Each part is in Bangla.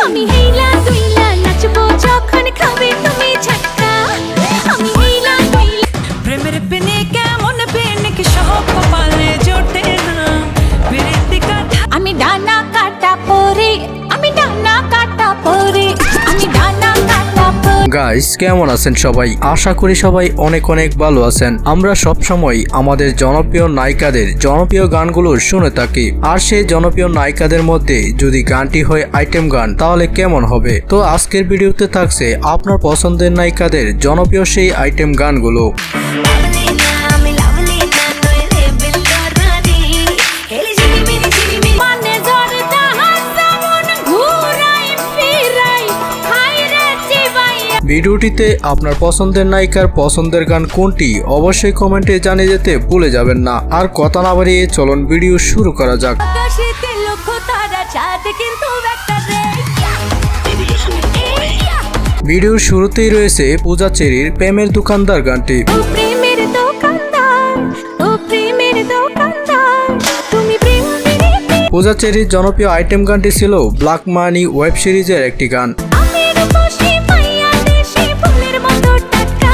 আমি হেইলা দুইলা নাচবো যখন খাবে তুমি ঝটকা আমি হেইলা দুইলা প্রেমের পেনে কেমন পেনে কি সহ কপালে জোটে না বিরতি কথা আমি ডানা কাটা পরে আমি ডানা কাটা পরে আমি ডানা কাটা পরে গাইস কেমন আছেন সবাই? আশা করি সবাই অনেক অনেক ভালো আছেন। আমরা সব সময় আমাদের জনপ্রিয় নায়িকাদের জনপ্রিয় গানগুলো শুনে থাকি, আর সেই জনপ্রিয় নায়িকাদের মধ্যে যদি গানটি হয় আইটেম গান তাহলে কেমন হবে। তো আজকের ভিডিওতে থাকছে আপনার পছন্দের নায়িকাদের জনপ্রিয় সেই আইটেম গানগুলো। ভিডিওটিতে আপনার পছন্দের নায়িকার পছন্দের গান কোনটি অবশ্যই কমেন্টে জানিয়ে যেতে ভুলে যাবেন না। আর কথা না বাড়িয়ে চলুন ভিডিও শুরু করা যাক। আকাশেতে লক্ষ্য তারা চাঁদ কিন্তু একটা রে ভিডিওর শুরুতেই রয়েছে পূজা চেরির প্রেমের দোকানদার গানটি। ও প্রেমের দোকানদার ও প্রেমের দোকানদার তুমি প্রেম দিতে পূজা চেরির জনপ্রিয় আইটেম গানটি ছিল ব্ল্যাক মানি ওয়েব সিরিজের একটি গান। আমের বসে পাইয়া দেশে ফুলের মতো টাটকা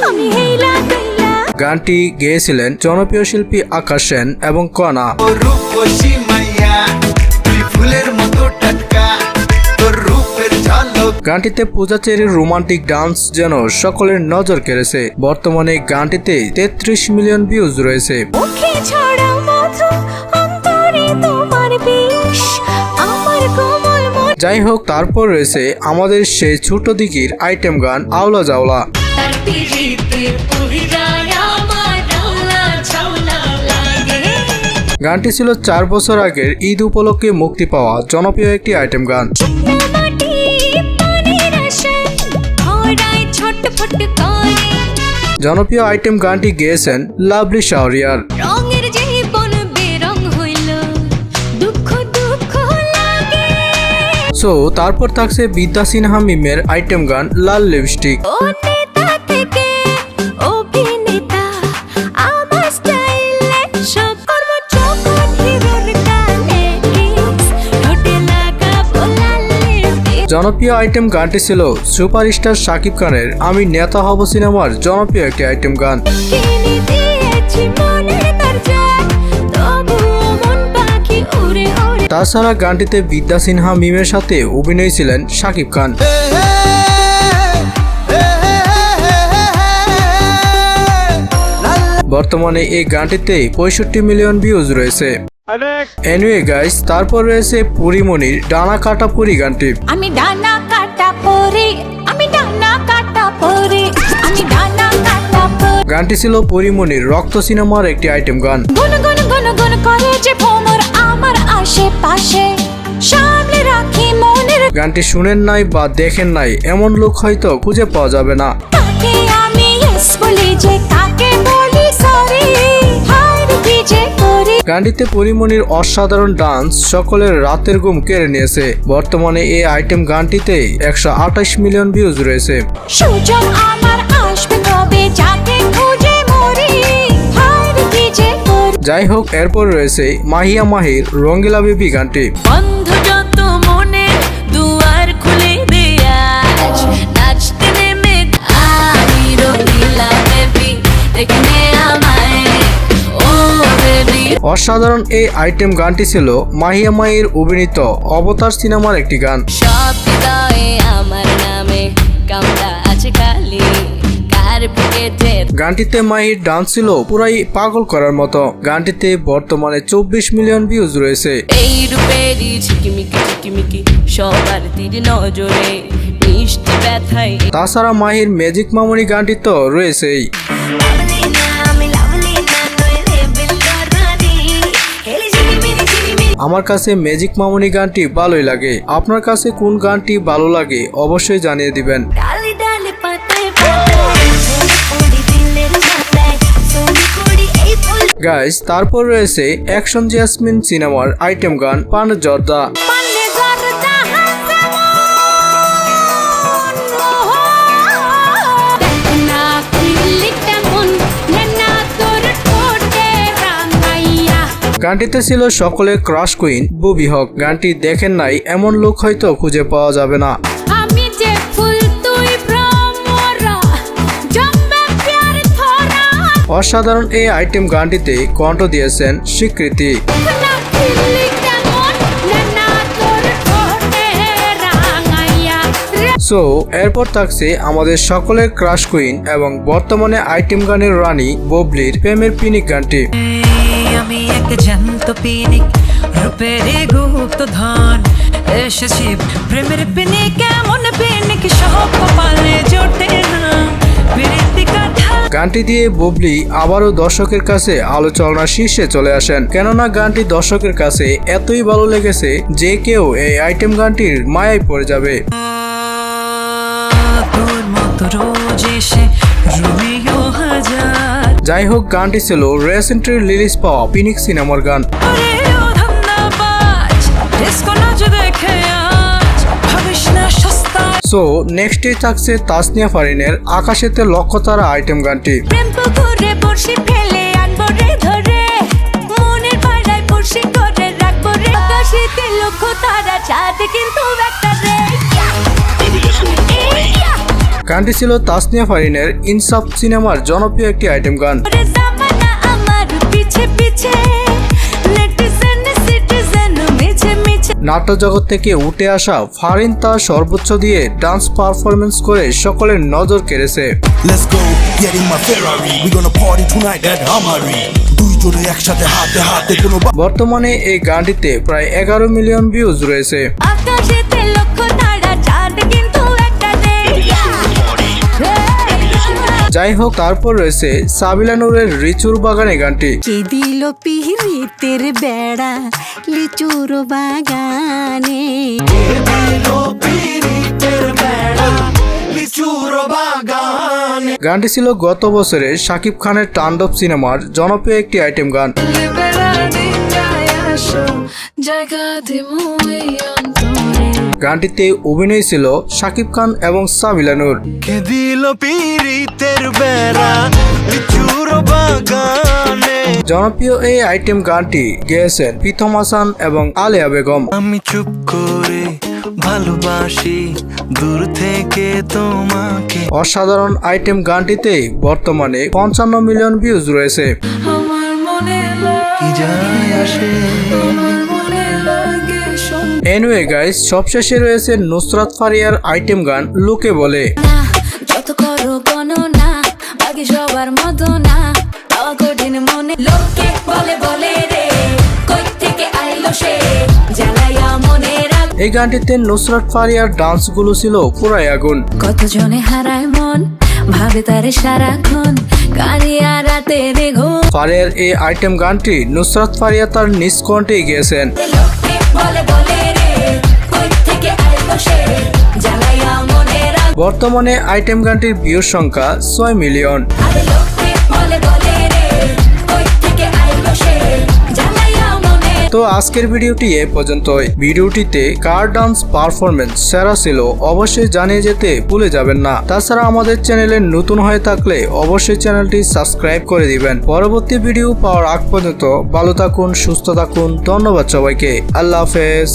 আমি হেইলা দুইলা গানটি গেয়েছিলেন জনপ্রিয় শিল্পী আকাশ সেন এবং কনা। রূপসী মাইয়া তুই ফুলের মতো টাটকা তোর রূপের ঝলক। গানটিতে পূজা চেরির রোমান্টিক ডান্স যেন সকলের নজর কেড়েছে। বর্তমানে গানটিতে 33 মিলিয়ন ভিউজ রয়েছে। মুখে ছড়া মধু অন্তরে তোমার বিষ আমার কোমল মন যাই হোক, তারপর রয়েছে আমাদের সেই ছোট দিকির আইটেম গান আওলা জাওলা। তার পিরিতে পুহিরায় আমার ডাউলা ছাউলা লাগে গানটি ছিল 4 বছর আগের ঈদ উপলক্ষে মুক্তি পাওয়া জনপ্রিয় একটি আইটেম গান। মাটি পানির আশায় ভরায় ছটফট করে জনপ্রিয় আইটেম গানটি গেয়েছেন লাভলি শাহরিয়ার। রঙের জীবন বেরং হইল দুঃখ দুঃখ লাগে সো তারপর থাকছে বিদ্যা সিনহা মিমের আইটেম গান লাল লিপস্টিক। ও নেতা থেকে অভিনেতা আমার স্টাইলে সব কর্ম যখন হিরোর গানে কিস ঠোঁটে লাগাবো লাল লিপস্টিক জনপ্রিয় আইটেম গানটি ছিল সুপারস্টার শাকিব খানের আমি নেতা হব সিনেমার জনপ্রিয় একটি আইটেম গান। কিনে দিয়েছি মনে দরজায় তবুও মন পাখি উড়ে উড়ে তাছাড়া গানটিতে বিদ্যা সিনহা মিমের সাথে অভিনয় ছিলেন শাকিব খান। বর্তমানে এই গানটিতে 65 মিলিয়ন ভিউজ রয়েছে। এনিওয়ে গাইস, তারপর রয়েছে পরিমণির ডানা কাটা পরি গানটি। আমি ডানা কাটা পরে আমি ডানা কাটা পরে আমি ডানা কাটা পরে গানটি ছিল পরিমণির রক্ত সিনেমার একটি আইটেম গান। গুন গুন গুন গুন করে যে ভ্রমর আমার আশেপাশে সামনে রাখি মনের গানটি শুনেন নাই বা দেখেন নাই এমন লোক হয়তো খুঁজে পাওয়া যাবে না। কাকে আমি ইয়েস বলি যে কাকে বলি সরি হার কি যে করি গানটিতে পরিমণির অসাধারণ ডান্স সকলের রাতের ঘুম কেড়ে নিয়েছে। বর্তমানে এই আইটেম গানটিতে 128 মিলিয়ন ভিউজ রয়েছে। সুযোগ আমার আসবে তবে যাকে খুঁজে মরি হার কি যে করি যাই হোক, এরপর রয়েছে মাহিয়া মাহির রঙ্গিলা বেবি গানটি। বন্ধ যত মনে দুয়ার খুলে দে আজ নাচতে নেমে আমি রহিলা বেবি দেখনে আমায় ও বেবি অসাধারণ এই আইটেম গানটি ছিল মাহিয়া মাহির অভিনীত অবতার সিনেমার একটি গান। সব হৃদয়ে আমার নামে কামড়া আছে খালি কার পকেটে গানটিতে মাহির ডান্স ছিল পুরাই পাগল করার মতো। গানটিতে বর্তমানে 24 মিলিয়ন ভিউজ রয়েছে। এই রূপেরই ঝিকিমিকি সবার তীর নজরে মিষ্টি ব্যথায় তাছাড়া মাহির ম্যাজিক মামনি গানটি তো রয়েছেই। আমার কাছে ম্যাজিক মামনি গানটি ভালোই লাগে। আপনার কাছে কোন গানটি ভালো লাগে অবশ্যই জানিয়ে দিবেন। ডালে ডালে পাতায় পাতায় ওড়ি দিলের ছাতায় সোনি কুড়ি এই ফুল গাইস, তারপর রয়েছে অ্যাকশন জেসমিন সিনেমার আইটেম গান পান জর্দা। পান্নে জর্দা হাসামন দেখনা কুইলি কেমন নেনা তোর ঠোঁটে রাঙাইয়া গানটিতে ছিল সকলের ক্রাশ কুইন বুবি হক। গানটি দেখেন নাই এমন লোক হয়তো খুঁজে পাওয়া যাবে না। আমি যে ফুল তুই ভ্রমরা জম্বে প্যার ধরা অসাধারণ এই আইটেম গানটিতে কণ্ঠ দিয়েছেন স্বীকৃতি। না খিল্লি কেমন না তোর ঠোঁটে রাঙাইয়া সো এরপর থাকছে আমাদের সকলের ক্রাশ কুইন এবং বর্তমানে আইটেম গানের রানী বুবলির প্রেমের পিনিক গানটি। আমি এক জ্যান্ত পিনিক রূপের গুপ্ত ধন এসেছি প্রেমের পিনিক এমন পিনিক সব কপালে জোটে না পিরিতি কাঠা। গানটি দিয়ে বুবলি আবারও দর্শকের কাছে আলোচনার শীর্ষে চলে আসেন, কেননা গানটি দর্শকের কাছে এতই ভালো লেগেছে যে কেউ এই আইটেম গানটির মায়ায় পড়ে যাবে। তোর মতো রোজ এসে রোমিও হাজার যাই হোক, গানটি ছিল রিসেন্টলি রিলিজ পাওয়া পিনিক সিনেমার গান। ওরে ও ধন্যবাদ ডিস্কো নাচ দেখে আজ ভাবিস না সস্তা। সো নেক্সটে থাকছে তাসনিয়া ফারিনের আকাশেতে লক্ষ্য তারা আইটেম গানটি। প্রেম পুকুরে বর্ষি ফেলে আনবো রে ধরে মনের পাড়ায় বর্ষি করে রাখবো রে আকাশেতে লক্ষ্য তারা চাঁদ কিন্তু একটা রে গানটি ছিল তাসনিয়া ফারিনের ইনসাফ সিনেমার জনপ্রিয় একটি আইটেম গান। ওরে জামানা আমার পিছে পিছে নেটিজেন সিটিজেন মিছে মিছে নাট্য জগৎ থেকে উঠে আসা ফারিন তার সর্বোচ্চ দিয়ে ডান্স পারফরমেন্স করে সকলের নজর কেড়েছে। Let's go, get in my Ferrari. We gonna party tonight at Amari. দুই জোড়ে একসাথে হাতে হাতে কোনো বর্তমানে এই গানটিতে প্রায় 11 মিলিয়ন ভিউজ রয়েছে। আকাশেতে লক্ষ্য তারা চাঁদ কিন্তু একটা রে যাই হোক, তারপর রয়েছে সাবিলা নূরের রিচুর বাগানে গানটি। কে দিল পিরিতের বেড়া লিচুর বাগানে গানটি ছিল গত বছরে শাকিব খানের তাণ্ডব সিনেমার জনপ্রিয় একটি আইটেম গান। গানটিতে অভিনয় ছিল শাকিব খান এবং সাবিলা নূর। কে দিল পীড়িতের বেড়া লিচুর বাগানে। জনপ্রিয় এই আইটেম গানটি গেয়েছেন প্রীতম হাসান এবং আলেয়া বেগম। আমি চুপ করে ভালোবাসি দূর থেকে তোমাকে। অসাধারণ আইটেম গানটিতে বর্তমানে 55 মিলিয়ন ভিউজ রয়েছে। কি যায় আসে এনিওয়ে গাইস, সবশেষে রয়েছে নুসরাত ফারিয়ার আইটেম গান লোকে বলে। না যত করো গণনা আগে সবার মতো না পাওয়া কঠিন মনে লোকে বলে বলে রে কই থেকে আইলো সে জ্বালাইয়া মনের আগুন। এই গানটিতে নুসরাত ফারিয়ার ডান্সগুলো ছিল পুরাই আগুন। কতজনে হারায় মন ভাবে তারে সারাক্ষণ কারিয়া রাতে রে ঘুম ফারিয়ার এই আইটেম গানটি নুসরাত ফারিয়া তার নিজ কণ্ঠে গেয়েছেন। লোকে বলে বলে রে কই থেকে আইলো সে জ্বালাইয়া মনের আগুন। বর্তমানে আইটেম গানটির ভিউর সংখ্যা 6 মিলিয়ন। আরে লোকে বলে বলে রে কই থেকে আইলো সে জ্বালাইয়া মনের। তো আজকের ভিডিওটি এ পর্যন্তই। ভিডিওটিতে কার ডান্স পারফরমেন্স সেরা ছিল অবশ্যই জানিয়ে যেতে ভুলে যাবেন না। তাছাড়া আমাদের চ্যানেলে নতুন হয়ে থাকলে অবশ্যই চ্যানেলটি সাবস্ক্রাইব করে দিবেন। পরবর্তী ভিডিও পাওয়ার আগ পর্যন্ত ভালো থাকুন, সুস্থ থাকুন। ধন্যবাদ সবাইকে। আল্লাহ হাফেজ।